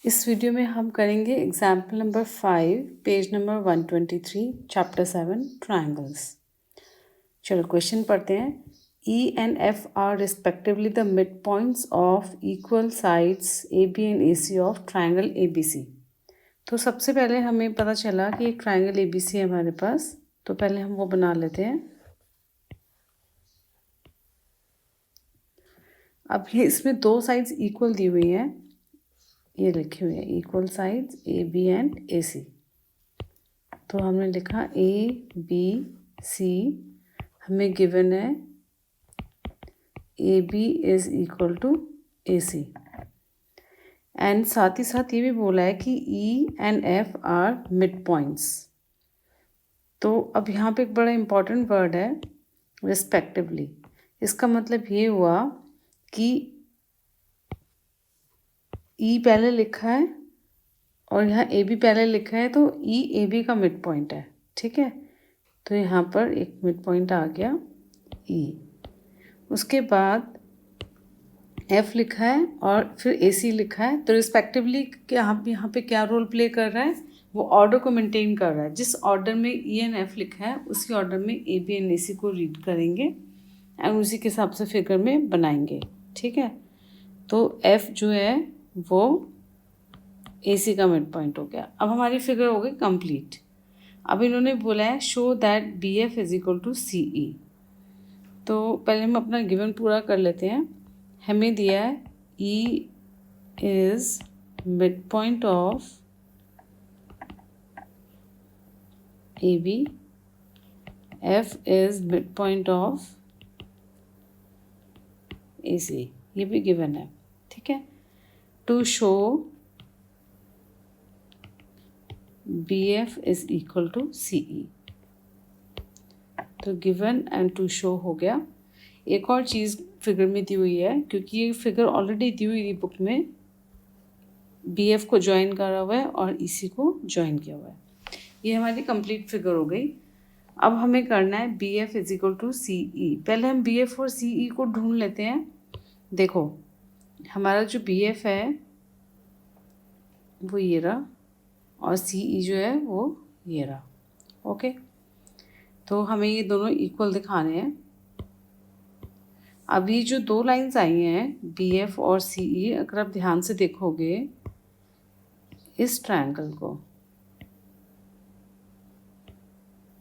इस वीडियो में हम करेंगे example number 5 page number 123 chapter 7 triangles. चलो क्वेश्चन पढ़ते हैं। E and F are respectively the midpoints of equal sides AB and AC of triangle ABC। तो सबसे पहले हमें पता चला कि एक ट्राइंगल ABC है हमारे पास, तो पहले हम वो बना लेते हैं। अब ये इसमें दो साइड्स इक्वल दी हुई हैं, ये लिखी हुई है equal sides AB and AC। तो हमने लिखा ABC हमें गिवन है AB is equal to AC and साथ ही साथ ये भी बोला है कि E and F are mid points. तो अब यहाँ पे एक बड़ा इम्पॉर्टेंट वर्ड है रिस्पेक्टिवली। इसका मतलब ये हुआ कि E पहले लिखा है और यहाँ AB पहले लिखा है, तो E AB का मिड पॉइंट है। ठीक है, तो यहाँ पर एक मिड पॉइंट आ गया E। उसके बाद F लिखा है और फिर AC लिखा है, तो रिस्पेक्टिवली यहाँ पे क्या रोल प्ले कर रहा है, वो ऑर्डर को मेंटेन कर रहा है। जिस ऑर्डर में E एंड F लिखा है उसी ऑर्डर में AB एंड AC को रीड करेंगे एंड उसी के हिसाब से फिगर में बनाएंगे। ठीक है, तो F जो है वो AC का मिड पॉइंट हो गया। अब हमारी फिगर हो गई कंप्लीट। अब इन्होंने बोला है show that BF is equal to CE। तो पहले हम अपना गिवन पूरा कर लेते हैं। हमें दिया है E is mid point of AB, F is mid point of AC, ये भी गिवन है। ठीक है, to show BF is equal to CE। तो गिवन एंड टू शो हो गया। एक और चीज़ फिगर में दी हुई है, क्योंकि ये फिगर ऑलरेडी दी हुई थी बुक में। BF को ज्वाइन करा हुआ है और EC को ज्वाइन किया हुआ है। ये हमारी कंप्लीट फिगर हो गई। अब हमें करना है BF is equal to CE। पहले हम BF और CE को ढूंढ लेते हैं। देखो हमारा जो BF है वो ये रहा और CE जो है वो ये रहा। ओके, तो हमें ये दोनों इक्वल दिखाने हैं। अब ये जो दो लाइंस आई हैं BF और CE, अगर आप ध्यान से देखोगे इस ट्रायंगल को,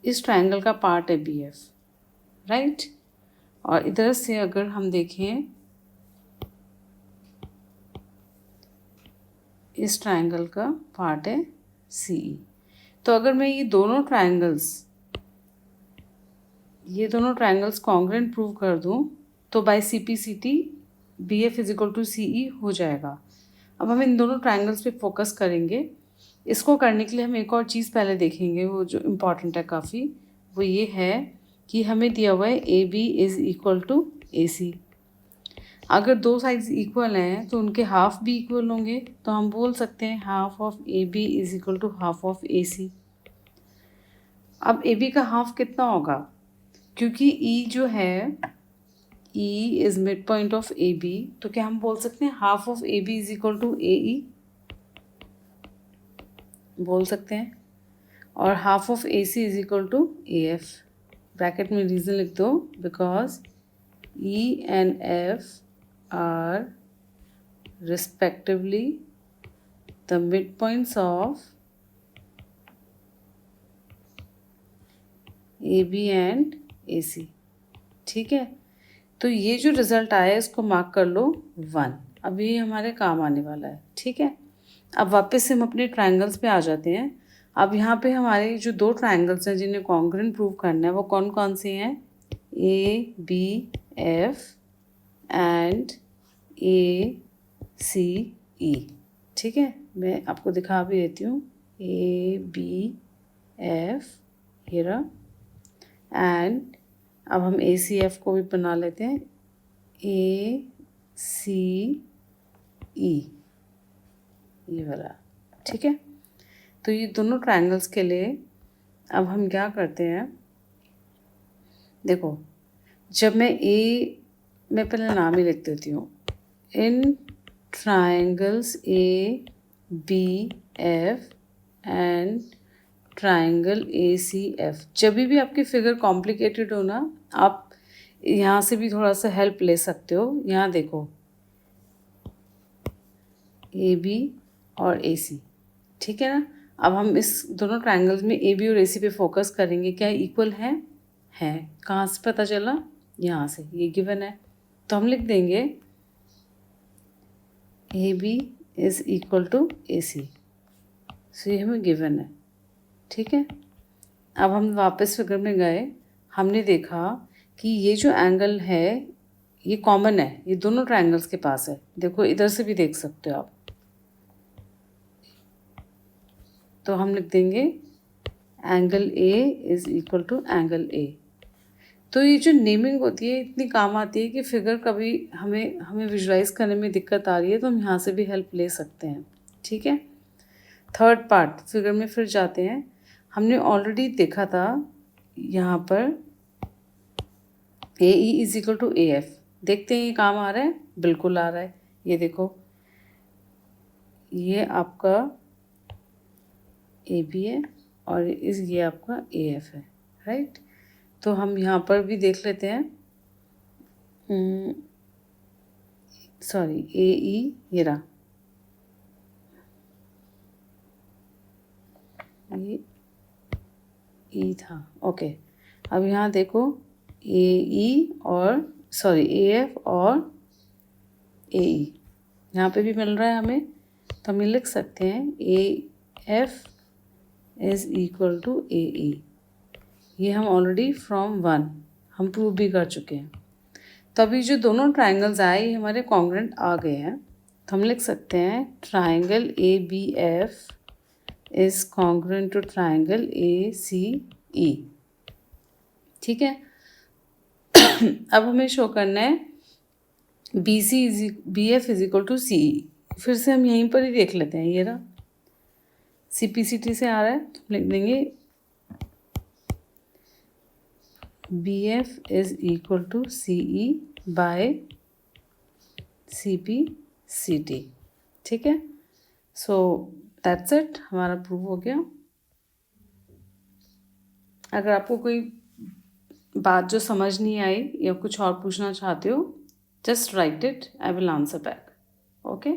इस ट्रायंगल का पार्ट है BF, राइट। और इधर से अगर हम देखें इस ट्रायंगल का पार्ट है CE। तो अगर मैं ये दोनों ट्रायंगल्स कॉन्ग्रुएंट प्रूव कर दूं तो by CPCT BF is equal to CE हो जाएगा। अब हम इन दोनों ट्रायंगल्स पे फोकस करेंगे। इसको करने के लिए हम एक और चीज़ पहले देखेंगे, वो जो इम्पॉर्टेंट है काफ़ी, वो ये है कि हमें दिया हुआ है AB is equal to AC। अगर दो साइड्स इक्वल हैं तो उनके हाफ भी इक्वल होंगे, तो हम बोल सकते हैं half of AB is equal to half of AC। अब AB का हाफ कितना होगा, क्योंकि E जो है E is mid point of AB, तो क्या हम बोल सकते हैं half of AB is equal to AE, बोल सकते हैं। और half of AC is equal to AF। Bracket में रीज़न लिख दो, because E and F are respectively the midpoints of AB and AC। ठीक है, तो ये जो रिज़ल्ट आया है इसको मार्क कर लो 1। अब ये हमारे काम आने वाला है। ठीक है, अब वापस से हम अपने ट्रायंगल्स पे आ जाते हैं। अब यहाँ पे हमारे जो दो ट्रायंगल्स हैं जिन्हें कॉन्ग्रुएंट प्रूव करना है वो कौन कौन से हैं, ABF एंड ACE। ठीक है, मैं आपको दिखा भी देती हूँ ABF हीरा, एंड अब हम ACF को भी बना लेते हैं ACE, ये वाला। ठीक है, तो ये दोनों ट्रायंगल्स के लिए अब क्या करते हैं, देखो जब मैं पहले नाम ही लिख देती हूँ। In triangles ABCD B F and triangle A C F. जब भी आपकी फिगर कॉम्प्लिकेटेड हो ना, आप यहाँ से भी थोड़ा सा हेल्प ले सकते हो। यहाँ देखो ए बी और ए सी, ठीक है ना। अब हम इस दोनों ट्राइंगल्स में ए बी और ए सी पे फोकस करेंगे। क्या इक्वल है? कहाँ से पता चला? यहाँ से, ये गिवन है। तो हम लिख देंगे A B is equal to A C. So ये हमें गिवन है, ठीक है। अब हम वापस फिगर में गए, हमने देखा कि ये जो एंगल है ये कॉमन है, ये दोनों ट्रायंगल्स के पास है। देखो इधर से भी देख सकते हो आप। तो हम लिख देंगे angle A is equal to angle A. तो ये जो नेमिंग होती है इतनी काम आती है कि फिगर कभी हमें विजुलाइज करने में दिक्कत आ रही है तो हम यहाँ से भी हेल्प ले सकते हैं, ठीक है। थर्ड पार्ट फिगर में फिर जाते हैं। हमने ऑलरेडी देखा था यहाँ पर A E is equal to A F. देखते हैं ये काम आ रहा है? बिल्कुल आ रहा है। ये देखो, ये आपका ए बी है और ये आपका ए एफ है, राइट। तो हम यहाँ पर भी देख लेते हैं। सॉरी, ए ई ये रहा, ये ई था, ओके। अब यहाँ देखो ए ई और सॉरी ए एफ और ए ई यहाँ पे भी मिल रहा है हमें। तो हम ये लिख सकते हैं A F is equal to A E. ये हम ऑलरेडी फ्रॉम 1 हम प्रूव भी कर चुके हैं। तो अभी जो दोनों ट्राइंगल्स आए ये हमारे कॉन्ग्रुएंट आ गए हैं। तो हम लिख सकते हैं triangle A B F is congruent to triangle A C E, ठीक है। अब हमें शो करना है B F is equal to C E. फिर से हम यहीं पर ही देख लेते हैं। ये रहा, सी पी सी टी से आ रहा है, तो लिख देंगे B F is equal to C E by C P C T, ठीक है। सो दैट्स इट, हमारा प्रूव हो गया। अगर आपको कोई बात जो समझ नहीं आई या कुछ और पूछना चाहते हो, just write it, I will answer back. Okay.